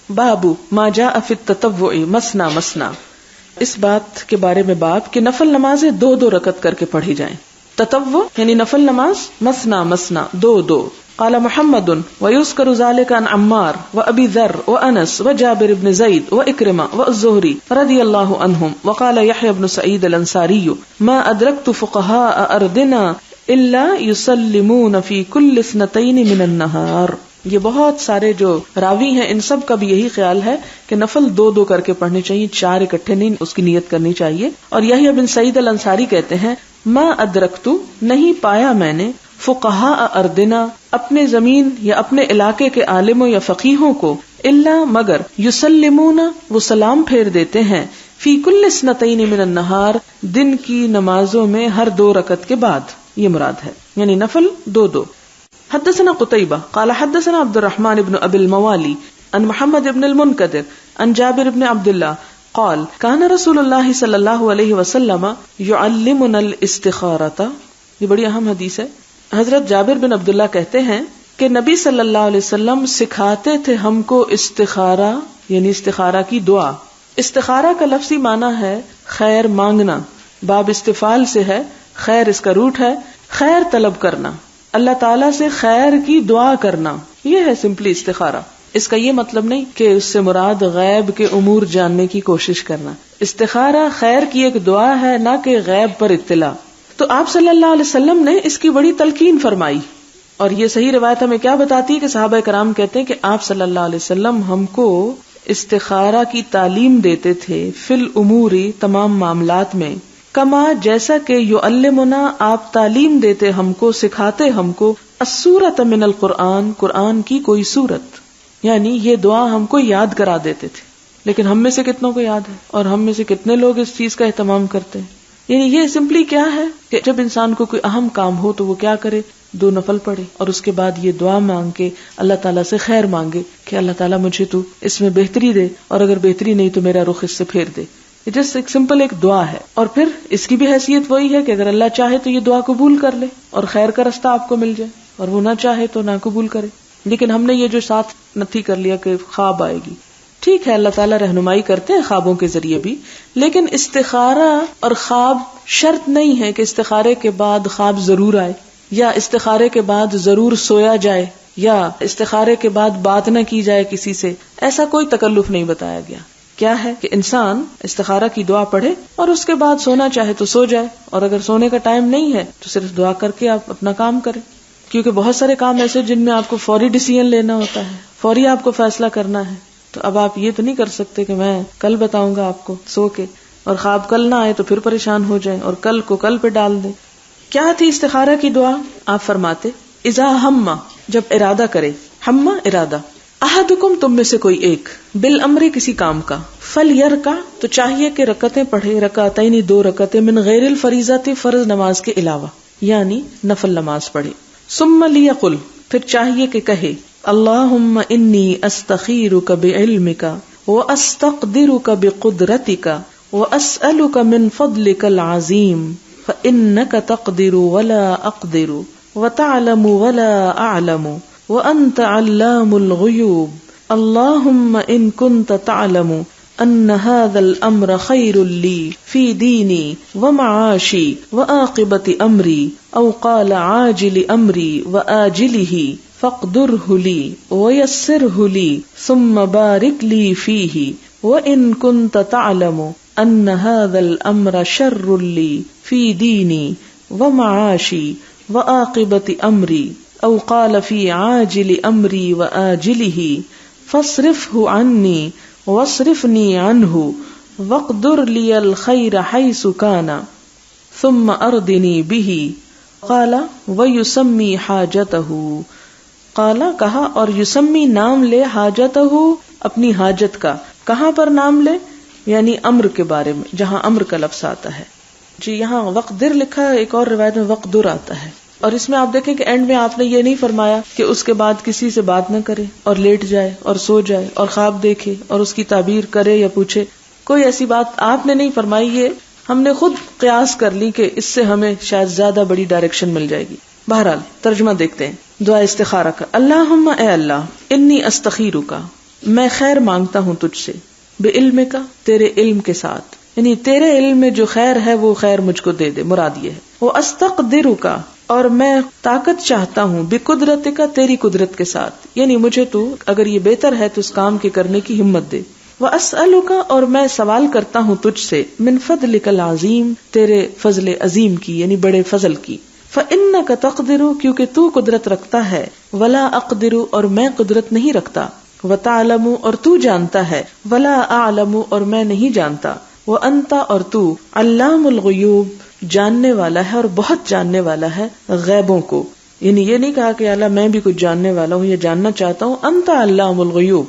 بابو ما جاء فی التطوع مسنا مسنا، اس بات کے بارے میں باب کہ نفل نمازیں 2 رکعت کر کے پڑھی جائیں. تطوع یعنی نفل نماز مسنا مسنا 2. قال محمد ويذكر ذلك عن عمار وابي ذر وانس وجابر بن زيد واكرمه والزهري رضي الله عنهم. وقال يحيى بن سعيد الانصاري ما ادركت فقهاء ارضنا الا يسلمون في كل 2 من النهار. یہ بہت سارے جو راوی ہیں ان سب کا بھی یہی خیال ہے کہ نفل 2 کر کے پڑھنے چاہیے، 4 اکٹھے نہیں، اس کی نیت کرنی چاہیے. اور یحییٰ بن سعید الانصاری کہتے ہیں ما ادرکتو نہیں پایا میں نے فقہاء ارضنا اپنے زمین یا اپنے علاقے کے عالموں یا فقیہوں کو الا مگر یسلمون وہ سلام پھیر دیتے ہیں فی کل 2 من النہار دن کی نمازوں میں ہر 2 رکعت کے بعد، یہ مراد ہے یعنی نفل 2. حدثنا قتيبة قال حدثنا عبد الرحمن بن ابي الموالي عن محمد بن المنكدر عن جابر بن عبد الله قال كان رسول الله صلى الله عليه وسلم يعلمنا الاستخارة. یہ بڑی اہم حدیث ہے. حضرت جابر بن عبداللہ کہتے ہیں کہ نبی صلی اللہ علیہ وسلم سکھاتے تھے ہم کو استخارہ یعنی استخارہ کی دعا. استخارہ کا لفظی معنی ہے خیر مانگنا، باب استفال سے ہے، خیر اس کا روٹ ہے، خیر طلب کرنا، اللہ تعالیٰ سے خیر کی دعا کرنا، یہ ہے سمپلی استخارہ. اس کا یہ مطلب نہیں کہ اس سے مراد غیب کے امور جاننے کی کوشش کرنا. استخارہ خیر کی ایک دعا ہے، نہ کہ غیب پر اطلاع. تو آپ صلی اللہ علیہ وسلم نے اس کی بڑی تلقین فرمائی، اور یہ صحیح روایت ہمیں کیا بتاتی ہے کہ صحابہ کرام کہتے ہیں کہ آپ صلی اللہ علیہ وسلم ہم کو استخارہ کی تعلیم دیتے تھے فی الامور تمام معاملات میں، کما جیسا کہ یعلمنا آپ تعلیم دیتے ہم کو، سکھاتے ہم کو السورۃ من القرآن قرآن کی کوئی سورت، یعنی یہ دعا ہم کو یاد کرا دیتے تھے. لیکن ہم میں سے کتنوں کو یاد ہے اور ہم میں سے کتنے لوگ اس چیز کا اہتمام کرتے ہیں؟ یعنی یہ سمپلی کیا ہے کہ جب انسان کو کوئی اہم کام ہو تو وہ کیا کرے، 2 نفل پڑھے اور اس کے بعد یہ دعا مانگ کے اللہ تعالیٰ سے خیر مانگے کہ اللہ تعالیٰ مجھے تو اس میں بہتری دے، اور اگر بہتری نہیں تو میرا رخ اس سے پھیر دے. جسٹ ایک سمپل ایک دعا ہے. اور پھر اس کی بھی حیثیت وہی ہے کہ اگر اللہ چاہے تو یہ دعا قبول کر لے اور خیر کا رستہ آپ کو مل جائے، اور وہ نہ چاہے تو نہ قبول کرے. لیکن ہم نے یہ جو ساتھ نتھی کر لیا کہ خواب آئے گی، ٹھیک ہے اللہ تعالیٰ رہنمائی کرتے ہیں خوابوں کے ذریعے بھی، لیکن استخارہ اور خواب شرط نہیں ہے کہ استخارے کے بعد خواب ضرور آئے، یا استخارے کے بعد ضرور سویا جائے، یا استخارے کے بعد بات نہ کی جائے کسی سے. ایسا کوئی تکلف نہیں بتایا گیا. کیا ہے کہ انسان استخارہ کی دعا پڑھے اور اس کے بعد سونا چاہے تو سو جائے، اور اگر سونے کا ٹائم نہیں ہے تو صرف دعا کر کے آپ اپنا کام کریں. کیونکہ بہت سارے کام ایسے جن میں آپ کو فوری ڈیسیژن لینا ہوتا ہے، فوری آپ کو فیصلہ کرنا ہے. تو اب آپ یہ تو نہیں کر سکتے کہ میں کل بتاؤں گا آپ کو سو کے، اور خواب کل نہ آئے تو پھر پریشان ہو جائیں اور کل کو کل پہ ڈال دیں. کیا تھی استخارہ کی دعا؟ آپ فرماتے اذا ہم جب ارادہ کرے، ہم ارادہ، احدکم تم میں سے کوئی ایک، بالامر کسی کام کا، فلیرکع تو چاہیے کہ رکعتیں پڑھے، رکعتین 2 رکعتیں، من غیر الفریضۃ فرض نماز کے علاوہ، یعنی نفل نماز پڑھے. ثم لیقل پھر چاہیے کہ کہے اللہم انی استخیرک بعلمک واستقدرک بقدرتک واسألک من فضلک العظیم فانک تقدر ولا اقدر وتعلم ولا اعلم وانت علام الغیوب. اللہم ان کنت تعلم ان هذا الامر خیر لی فی دینی ومعاشی وعاقبت امری او قال عاجل امری وآجلہ فاقدرہ لی ویسرہ لی ثم بارک لی فیہ وان کنت تعلم ان هذا الامر شر لی فی دینی ومعاشی وعاقبت امری او قال فی عاجل امری وآجلہ فاصرفہ عنی واصرفنی عنہ واقدر لی الخیر حیث کان ثم اردنی بہ. قال ویسمی حاجتہ، قال کہا اور یسمی نام لے حاجتہ اپنی حاجت کا. کہاں پر نام لے؟ یعنی امر کے بارے میں، جہاں امر کا لفظ آتا ہے. جی یہاں وقدر لکھا ہے، ایک اور روایت میں وقدر آتا ہے. اور اس میں آپ دیکھیں کہ اینڈ میں آپ نے یہ نہیں فرمایا کہ اس کے بعد کسی سے بات نہ کرے اور لیٹ جائے اور سو جائے اور خواب دیکھے اور اس کی تعبیر کرے یا پوچھے. کوئی ایسی بات آپ نے نہیں فرمائی. یہ ہم نے خود قیاس کر لی کہ اس سے ہمیں شاید زیادہ بڑی ڈائریکشن مل جائے گی. بہرحال ترجمہ دیکھتے ہیں دعا استخارہ کا. اللہم اے اللہ، انی استخیرک میں خیر مانگتا ہوں تجھ سے، بعلم کا، تیرے علم کے ساتھ، یعنی تیرے علم میں جو خیر ہے وہ خیر مجھ کو دے دے، مراد یہ ہے. وہ استقدر کا، اور میں طاقت چاہتا ہوں، بقدرت کا، تیری قدرت کے ساتھ، یعنی مجھے تو اگر یہ بہتر ہے تو اس کام کے کرنے کی ہمت دے. واسألک، اور میں سوال کرتا ہوں تجھ سے، من فضلک العظیم، تیرے فضل عظیم کی، یعنی بڑے فضل کی. فإنک تقدر، کیونکہ تو قدرت رکھتا ہے، ولا اقدر، اور میں قدرت نہیں رکھتا. وتعلم، اور تو جانتا ہے، ولا اعلم، اور میں نہیں جانتا. وانت، اور تو علام الغیوب، جاننے والا ہے اور بہت جاننے والا ہے غیبوں کو. یعنی یہ نہیں کہا کہ اللہ میں بھی کچھ جاننے والا ہوں یا جاننا چاہتا ہوں. انت علام الغیوب.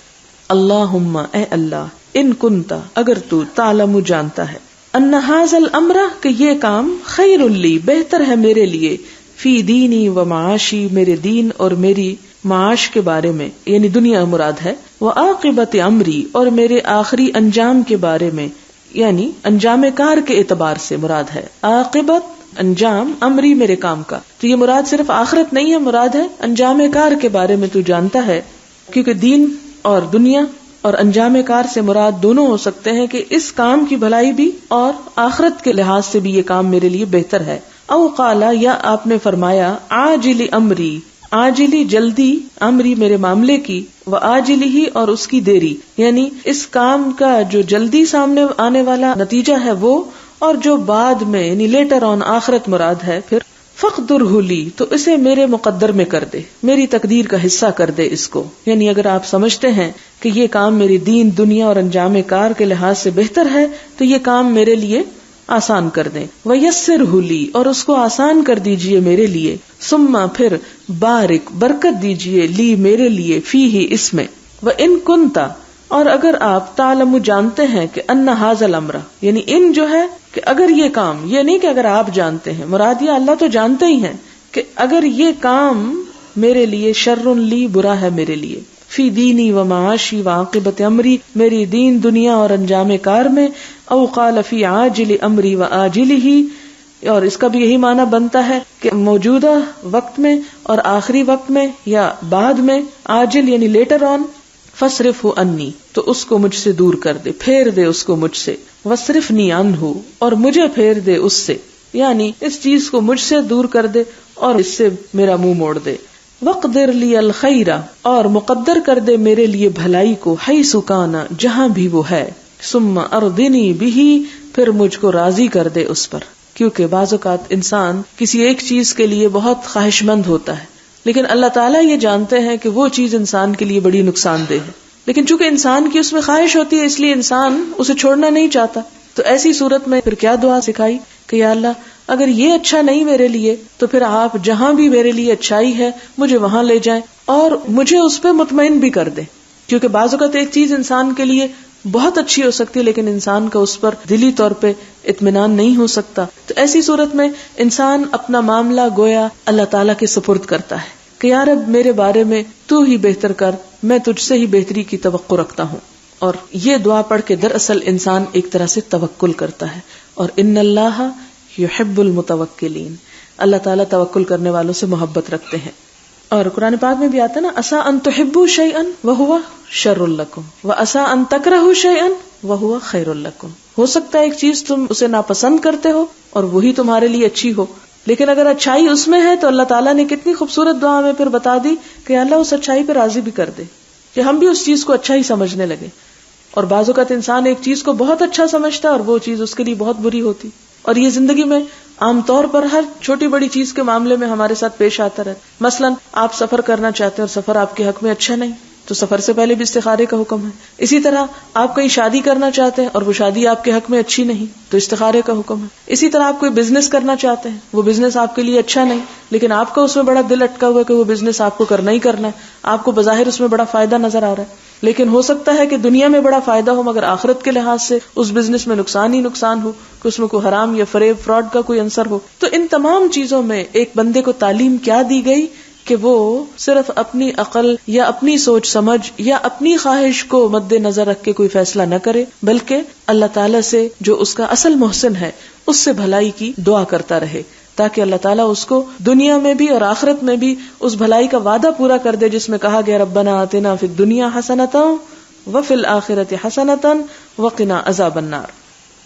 اللہم، اے اللہ، ان کنت، اگر تو تعلم، جانتا ہے، ان ھذا الامر، کہ یہ کام، خیر لی، بہتر ہے میرے لیے، فی دینی و معاشی، میرے دین اور میری معاش کے بارے میں، یعنی دنیا مراد ہے، وعاقبت امری، اور میرے آخری انجام کے بارے میں، یعنی انجام کار کے اعتبار سے مراد ہے. عاقبت، انجام، امری، میرے کام کا. تو یہ مراد صرف آخرت نہیں ہے، مراد ہے انجام کار کے بارے میں تو جانتا ہے، کیونکہ دین اور دنیا اور انجام کار سے مراد دونوں ہو سکتے ہیں کہ اس کام کی بھلائی بھی اور آخرت کے لحاظ سے بھی یہ کام میرے لیے بہتر ہے. او قالا، یا آپ نے فرمایا، عاجل امری، عاجلی، جلدی، امری، میرے معاملے کی، و آجلی ہی، اور اس کی دیری، یعنی اس کام کا جو جلدی سامنے آنے والا نتیجہ ہے وہ، اور جو بعد میں یعنی لیٹر آن آخرت مراد ہے. پھر فقدرہ لی، تو اسے میرے مقدر میں کر دے، میری تقدیر کا حصہ کر دے اس کو. یعنی اگر آپ سمجھتے ہیں کہ یہ کام میری دین، دنیا اور انجام کار کے لحاظ سے بہتر ہے تو یہ کام میرے لیے آسان کر دیں. وَيَسِّرْهُ لِي، اور اس کو آسان کر دیجئے میرے لیے. ثُمَّ، پھر بارک، برکت دیجئے، لی، میرے لیے، فیہ، اس میں. وَإِن كُنْتَ، اور اگر آپ، تعلم، جانتے ہیں کہ ان ھذا الامر، یعنی ان جو ہے کہ اگر یہ کام، یہ نہیں کہ اگر آپ جانتے ہیں، مراد یہ اللہ تو جانتے ہی ہیں کہ اگر یہ کام میرے لیے شر لی، برا ہے میرے لیے، فی دینی و معاشی و عاقبت امری، میری دین، دنیا اور انجام کار میں. او قال فی عاجل امری و آجلہ، اور اس کا بھی یہی معنی بنتا ہے کہ موجودہ وقت میں اور آخری وقت میں یا بعد میں، عاجل یعنی لیٹر آن. فصرفہ انی، تو اس کو مجھ سے دور کر دے، پھیر دے اس کو مجھ سے. وصرفنی عنہ، اور مجھے پھیر دے اس سے، یعنی اس چیز کو مجھ سے دور کر دے اور اس سے میرا منہ موڑ دے. وقدر لی الخیر، اور مقدر کر دے میرے لیے بھلائی کو، حیث کان، جہاں بھی وہ ہے. ثم ارضنی بہ، پھر مجھ کو راضی کر دے اس پر. کیونکہ بعض اوقات انسان کسی ایک چیز کے لیے بہت خواہش مند ہوتا ہے، لیکن اللہ تعالیٰ یہ جانتے ہیں کہ وہ چیز انسان کے لیے بڑی نقصان دہ ہے، لیکن چونکہ انسان کی اس میں خواہش ہوتی ہے اس لیے انسان اسے چھوڑنا نہیں چاہتا. تو ایسی صورت میں پھر کیا دعا سکھائی کہ یا اللہ اگر یہ اچھا نہیں میرے لیے تو پھر آپ جہاں بھی میرے لیے اچھائی ہے مجھے وہاں لے جائیں اور مجھے اس پہ مطمئن بھی کر دیں. کیونکہ بعض اوقات ایک چیز انسان کے لیے بہت اچھی ہو سکتی ہے لیکن انسان کا اس پر دلی طور پہ اطمینان نہیں ہو سکتا. تو ایسی صورت میں انسان اپنا معاملہ گویا اللہ تعالیٰ کے سپرد کرتا ہے کہ یا رب میرے بارے میں تو ہی بہتر کر، میں تجھ سے ہی بہتری کی توقع رکھتا ہوں. اور یہ دعا پڑھ کے دراصل انسان ایک طرح سے توکل کرتا ہے. اور ان اللہ یحب المتوکلین، اللہ تعالیٰ توکل کرنے والوں سے محبت رکھتے ہیں. اور قرآن پاک میں بھی آتا ہے نا، عسیٰ ان تحبوا شیئا وہو شر لکم وعسیٰ ان تکرہوا شیئا وہو خیر لکم. ہو سکتا ہے ایک چیز تم اسے ناپسند کرتے ہو اور وہی تمہارے لیے اچھی ہو، لیکن اگر اچھائی اس میں ہے تو اللہ تعالیٰ نے کتنی خوبصورت دعا میں پھر بتا دی کہ اللہ اس اچھائی پہ راضی بھی کر دے کہ ہم بھی اس چیز کو اچھا ہی سمجھنے لگے. اور بعض اوقات انسان ایک چیز کو بہت اچھا سمجھتا ہے اور وہ چیز اس کے لیے بہت بری ہوتی. اور یہ زندگی میں عام طور پر ہر چھوٹی بڑی چیز کے معاملے میں ہمارے ساتھ پیش آتا رہتا. مثلا آپ سفر کرنا چاہتے ہیں اور سفر آپ کے حق میں اچھا نہیں تو سفر سے پہلے بھی استخارے کا حکم ہے. اسی طرح آپ کہیں شادی کرنا چاہتے ہیں اور وہ شادی آپ کے حق میں اچھی نہیں تو استخارے کا حکم ہے. اسی طرح آپ کوئی بزنس کرنا چاہتے ہیں، وہ بزنس آپ کے لیے اچھا نہیں لیکن آپ کا اس میں بڑا دل اٹکا ہوا کہ وہ بزنس آپ کو کرنا ہی کرنا ہے، آپ کو بظاہر اس میں بڑا فائدہ نظر آ رہا ہے لیکن ہو سکتا ہے کہ دنیا میں بڑا فائدہ ہو مگر آخرت کے لحاظ سے اس بزنس میں نقصان ہی نقصان ہو، کہ اس میں کوئی حرام یا فریب فراڈ کا کوئی عنصر ہو. تو ان تمام چیزوں میں ایک بندے کو تعلیم کیا دی گئی کہ وہ صرف اپنی عقل یا اپنی سوچ سمجھ یا اپنی خواہش کو مد نظر رکھ کے کوئی فیصلہ نہ کرے بلکہ اللہ تعالیٰ سے جو اس کا اصل محسن ہے اس سے بھلائی کی دعا کرتا رہے تاکہ اللہ تعالیٰ اس کو دنیا میں بھی اور آخرت میں بھی اس بھلائی کا وعدہ پورا کر دے جس میں کہا گیا ربنا آتنا فی الدنیا حسنۃ وفی الآخرۃ حسنۃ وقنا عذاب النار۔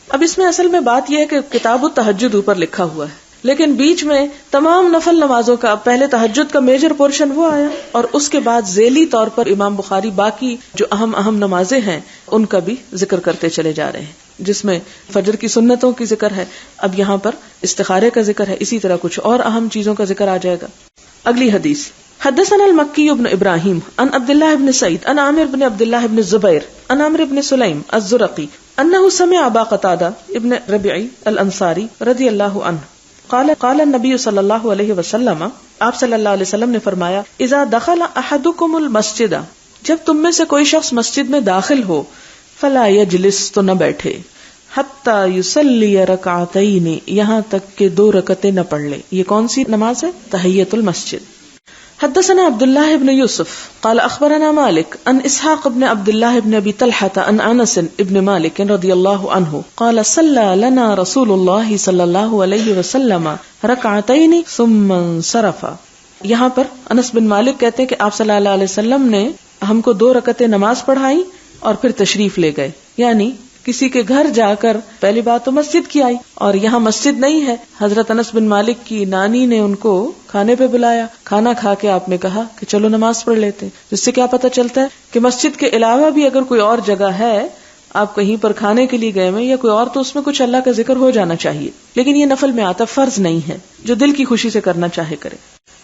اب اس میں اصل میں بات یہ ہے کہ کتاب التہجد اوپر لکھا ہوا ہے، لیکن بیچ میں تمام نفل نمازوں کا پہلے تہجد کا میجر پورشن وہ آیا، اور اس کے بعد ذیلی طور پر امام بخاری باقی جو اہم نمازیں ہیں ان کا بھی ذکر کرتے چلے جا رہے ہیں، جس میں فجر کی سنتوں کی ذکر ہے، اب یہاں پر استخارے کا ذکر ہے، اسی طرح کچھ اور اہم چیزوں کا ذکر آ جائے گا۔ اگلی حدیث، حدثنا المکی بن ابراہیم عن عبداللہ بن سعید عن عامر بن عبداللہ بن زبیر عن عامر بن سلیم الزرقی انه سمع ابا قتادہ ابن ربیعی الانصاری رضی اللہ عنہ قال النبی صلی اللہ علیہ وسلم، آپ صلی اللہ علیہ وسلم نے فرمایا، اذا دخل احدکم المسجد، جب تم میں سے کوئی شخص مسجد میں داخل ہو، فلا یجلس، تو نہ بیٹھے، حتی یصلی رکعتین، یہاں تک کہ 2 رکعتیں نہ پڑھ لے۔ یہ کون سی نماز ہے؟ تحیۃ المسجد۔ حدثنا عبداللہ بن یوسف قال اخبرنا مالک عن اسحاق بن عبداللہ بن ابی طلحة عن انس بن مالک رضی اللہ عنہ قال صلی لنا رسول اللہ صلی اللہ علیہ وسلم رکعتین ثم انصرف۔ یہاں پر انس بن مالک کہتے ہیں کہ آپ صلی اللہ علیہ وسلم نے ہم کو 2 رکعتیں نماز پڑھائی اور پھر تشریف لے گئے، یعنی کسی کے گھر جا کر پہلی بات تو مسجد کی آئی، اور یہاں مسجد نہیں ہے، حضرت انس بن مالک کی نانی نے ان کو کھانے پہ بلایا، کھانا کھا کے آپ نے کہا کہ چلو نماز پڑھ لیتے، جس سے کیا پتہ چلتا ہے کہ مسجد کے علاوہ بھی اگر کوئی اور جگہ ہے، آپ کہیں پر کھانے کے لیے گئے ہیں یا کوئی اور، تو اس میں کچھ اللہ کا ذکر ہو جانا چاہیے، لیکن یہ نفل میں آتا، فرض نہیں ہے، جو دل کی خوشی سے کرنا چاہے کرے۔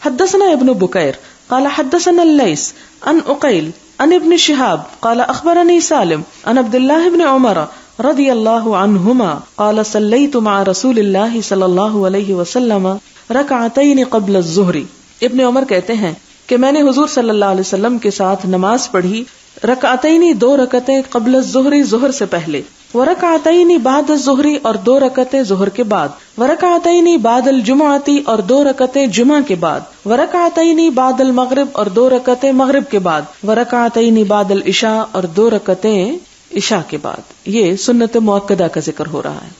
حدثنا ابن بکیر قال حدثنا اللیث عن عقیل عن ابن شہاب قال اخبرنی سالم عن عبداللہ بن عمر رضی اللہ عنہما قال صلیت مع رسول اللہ صلی اللہ علیہ وسلم رکعتین قبل الظہر۔ ابن عمر کہتے ہیں کہ میں نے حضور صلی اللہ علیہ وسلم کے ساتھ نماز پڑھی، رکعتین 2 رکعتیں قبل الظہر، ظہر سے پہلے، ورکعتین بعد الظہر، اور 2 رکعتیں ظہر کے بعد، ورکعتین بعد الجمعۃ، اور 2 رکعتیں جمعہ کے بعد، ورکعتین بعد المغرب، اور 2 رکعتیں مغرب کے بعد، ورکعتین بعد العشاء، اور 2 رکعتیں عشاء کے بعد۔ یہ سنت مؤکدہ کا ذکر ہو رہا ہے،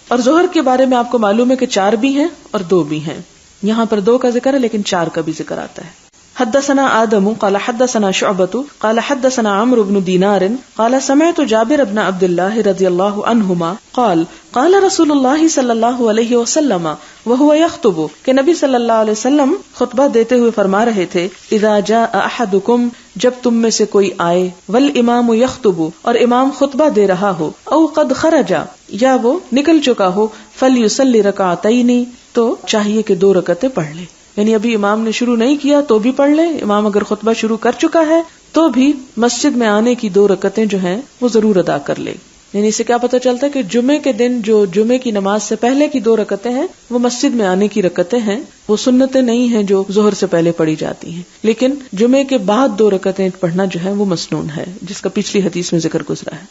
اور ظہر کے بارے میں آپ کو معلوم ہے کہ 4 بھی ہیں اور 2 بھی ہیں، یہاں پر 2 کا ذکر ہے لیکن 4 کا بھی ذکر آتا ہے۔ حدثنا آدم قال حدثنا شعبۃ قال حدثنا عمرو بن دینار قال سمعت جابر بن عبد الله رضی اللہ عنہما قال قال رسول اللہ صلی اللہ علیہ وسلم وهو يخطب، کہ نبی صلی اللہ علیہ وسلم خطبہ دیتے ہوئے فرما رہے تھے، اذا جاء احدکم، جب تم میں سے کوئی آئے، والامام یخطب، اور امام خطبہ دے رہا ہو، او قد خرج، یا وہ نکل چکا ہو، فلیصلی رکعتین، تو چاہیے کہ 2 رکعتیں پڑھ لے، یعنی ابھی امام نے شروع نہیں کیا تو بھی پڑھ لے، امام اگر خطبہ شروع کر چکا ہے تو بھی مسجد میں آنے کی 2 رکعتیں جو ہیں وہ ضرور ادا کر لے۔ یعنی اس سے کیا پتہ چلتا ہے کہ جمعے کے دن جو جمعے کی نماز سے پہلے کی 2 رکعتیں ہیں وہ مسجد میں آنے کی رکعتیں ہیں، وہ سنتیں نہیں ہیں جو ظہر سے پہلے پڑھی جاتی ہیں، لیکن جمعے کے بعد 2 رکعتیں پڑھنا جو ہے وہ مسنون ہے، جس کا پچھلی حدیث میں ذکر گزرا ہے۔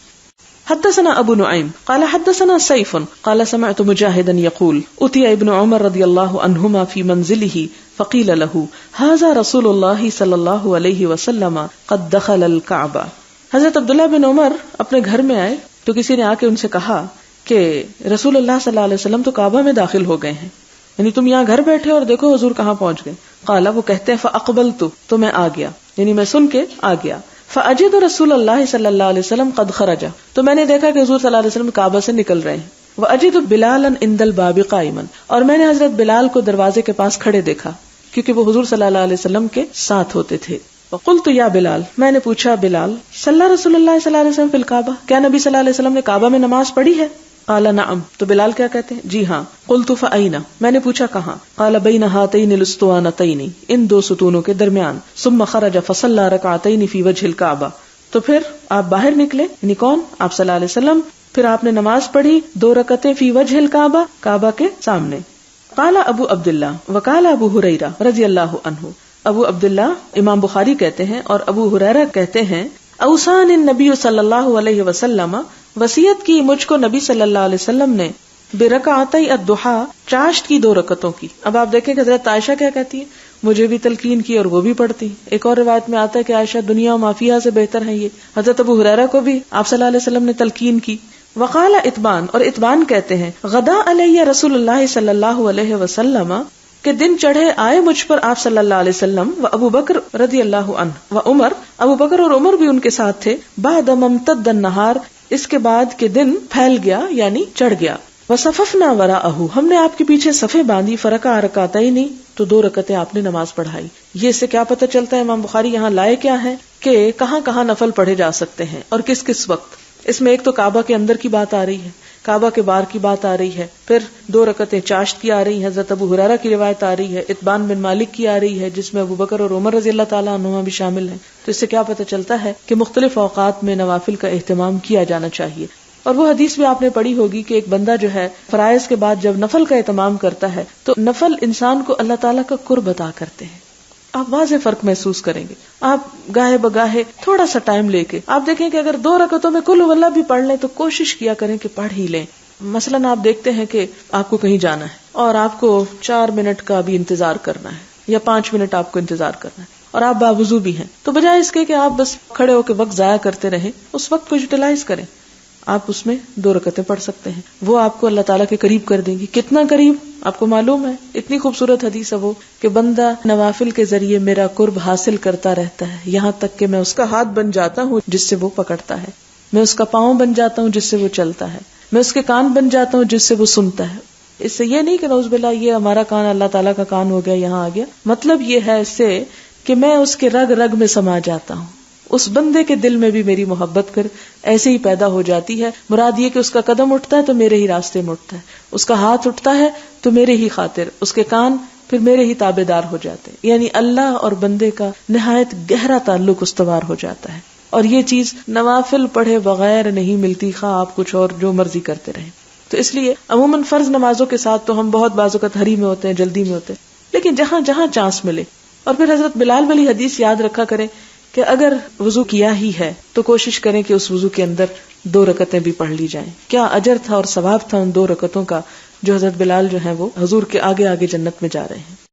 حدثنا ابو نعیم قال حدثنا سیف قال سمعت مجاہدا یقول اتي ابن عمر رضی اللہ عنہما فی منزله فقیل له هذا رسول اللہ صلی اللہ علیہ وسلم قد دخل الكعبہ۔ حضرت عبداللہ بن عمر اپنے گھر میں آئے تو کسی نے آ کے ان سے کہا کہ رسول اللہ صلی اللہ علیہ وسلم تو کعبہ میں داخل ہو گئے ہیں، یعنی تم یہاں گھر بیٹھے اور دیکھو حضور کہاں پہنچ گئے۔ قال، وہ کہتے ہیں فاقبلت، تو میں آ گیا، یعنی میں سن کے آ گیا۔ فاجد رسول اللہ صلی اللہ علیہ وسلم قد خرج، تو میں نے دیکھا کہ حضور صلی اللہ علیہ وسلم کعبہ سے نکل رہے ہیں۔ واجد بلالا عند الباب قائما، اور میں نے حضرت بلال کو دروازے کے پاس کھڑے دیکھا کیونکہ وہ حضور صلی اللہ علیہ وسلم کے ساتھ ہوتے تھے۔ وقلت یا بلال، میں نے پوچھا بلال، صلی رسول اللہ صلی اللہ علیہ وسلم فی الکعبہ، کیا نبی صلی اللہ علیہ وسلم نے کعبہ میں نماز پڑھی ہے؟ قال نعم، تو بلال کیا کہتے ہیں؟ جی ہاں۔ قلت فأین، میں نے پوچھا کہاں؟ قال بین ہاتین الاسطوانتین، ان 2 ستونوں کے درمیان۔ ثم خرج فصلی رکعتین فی وجہ الکعبہ، تو پھر آپ باہر نکلے، یعنی کون؟ آپ صلی اللہ علیہ وسلم، پھر آپ نے نماز پڑھی 2 رکعتیں فی وجہ الکعبہ، کعبہ کے سامنے۔ قال ابو عبداللہ وقال ابو ہریرہ رضی اللہ عنہ، ابو عبداللہ امام بخاری کہتے ہیں اور ابو ہریرہ کہتے ہیں، اوصانی النبی صلی اللہ علیہ وسلم، وصیت کی مجھ کو نبی صلی اللہ علیہ وسلم نے، برکعتی الضحی، چاشت کی 2 رکعتوں کی۔ اب آپ دیکھیں کہ حضرت عائشہ کیا کہتی ہے، مجھے بھی تلقین کی اور وہ بھی پڑھتی۔ ایک اور روایت میں آتا ہے کہ عائشہ دنیا و مافیہ سے بہتر ہیں یہ۔ حضرت ابو ہریرہ کو بھی آپ صلی اللہ علیہ وسلم نے تلقین کی۔ وقال اتبان، اور اتبان کہتے ہیں، غدا علیہ رسول اللہ صلی اللہ علیہ وسلم، کہ دن چڑھے آئے مجھ پر آپ صلی اللہ علیہ وسلم و ابو بکر رضی اللہ عنہ و عمر، ابو بکر اور عمر بھی ان کے ساتھ تھے، بعد ممتد النہار، اس کے بعد کہ دن پھیل گیا یعنی چڑھ گیا، وصففنا وراءہ، ہم نے آپ کے پیچھے صفیں باندھی، فرکع رکعتین، تو 2 رکعتیں آپ نے نماز پڑھائی۔ یہ اس سے کیا پتہ چلتا ہے، امام بخاری یہاں لائے کیا ہے کہ کہاں کہاں نفل پڑھے جا سکتے ہیں اور کس کس وقت۔ اس میں ایک تو کعبہ کے اندر کی بات آ رہی ہے، کعبہ کے باہر کی بات آ رہی ہے، پھر 2 رکعتیں چاشت کی آ رہی ہیں، حضرت ابو ہریرہ کی روایت آ رہی ہے، اتبان بن مالک کی آ رہی ہے جس میں ابو بکر اور عمر رضی اللہ تعالیٰ عنہما بھی شامل ہیں۔ تو اس سے کیا پتہ چلتا ہے کہ مختلف اوقات میں نوافل کا اہتمام کیا جانا چاہیے۔ اور وہ حدیث بھی آپ نے پڑھی ہوگی کہ ایک بندہ جو ہے فرائض کے بعد جب نفل کا اہتمام کرتا ہے تو نفل انسان کو اللہ تعالیٰ کا قرب عطا کرتے ہیں۔ آپ واضح فرق محسوس کریں گے، آپ گاہے بگاہے تھوڑا سا ٹائم لے کے آپ دیکھیں کہ اگر 2 رکعتوں میں کل واللہ بھی پڑھ لیں تو کوشش کیا کریں کہ پڑھ ہی لیں۔ مثلاً آپ دیکھتے ہیں کہ آپ کو کہیں جانا ہے اور آپ کو 4 منٹ کا بھی انتظار کرنا ہے یا 5 منٹ آپ کو انتظار کرنا ہے اور آپ باوضو بھی ہیں، تو بجائے اس کے کہ آپ بس کھڑے ہو کے وقت ضائع کرتے رہیں، اس وقت کو یوٹیلائز کریں، آپ اس میں 2 رکعتیں پڑھ سکتے ہیں، وہ آپ کو اللہ تعالیٰ کے قریب کر دیں گی۔ کتنا قریب آپ کو معلوم ہے، اتنی خوبصورت حدیث ہے وہ کہ بندہ نوافل کے ذریعے میرا قرب حاصل کرتا رہتا ہے یہاں تک کہ میں اس کا ہاتھ بن جاتا ہوں جس سے وہ پکڑتا ہے، میں اس کا پاؤں بن جاتا ہوں جس سے وہ چلتا ہے، میں اس کے کان بن جاتا ہوں جس سے وہ سنتا ہے۔ اس سے یہ نہیں کہ نعوذ باللہ یہ ہمارا کان اللہ تعالیٰ کا کان ہو گیا یہاں آ گیا، مطلب یہ ہے اس سے کہ میں اس کے رگ رگ میں سما جاتا ہوں، اس بندے کے دل میں بھی میری محبت کر ایسے ہی پیدا ہو جاتی ہے۔ مراد یہ کہ اس کا قدم اٹھتا ہے تو میرے ہی راستے میں اٹھتا ہے، اس کا ہاتھ اٹھتا ہے تو میرے ہی خاطر، اس کے کان پھر میرے ہی تابع دار ہو جاتے ہیں، یعنی اللہ اور بندے کا نہایت گہرا تعلق استوار ہو جاتا ہے۔ اور یہ چیز نوافل پڑھے بغیر نہیں ملتی، خواہ آپ کچھ اور جو مرضی کرتے رہیں۔ تو اس لیے عموماً فرض نمازوں کے ساتھ تو ہم بہت بعض اوقات ہری میں ہوتے ہیں، جلدی میں ہوتے ہیں، لیکن جہاں جہاں چانس ملے۔ اور پھر حضرت بلال والی حدیث یاد رکھا کریں کہ اگر وضو کیا ہی ہے تو کوشش کریں کہ اس وضو کے اندر 2 رکعتیں بھی پڑھ لی جائیں۔ کیا اجر تھا اور ثواب تھا ان 2 رکعتوں کا جو حضرت بلال جو ہیں وہ حضور کے آگے آگے جنت میں جا رہے ہیں۔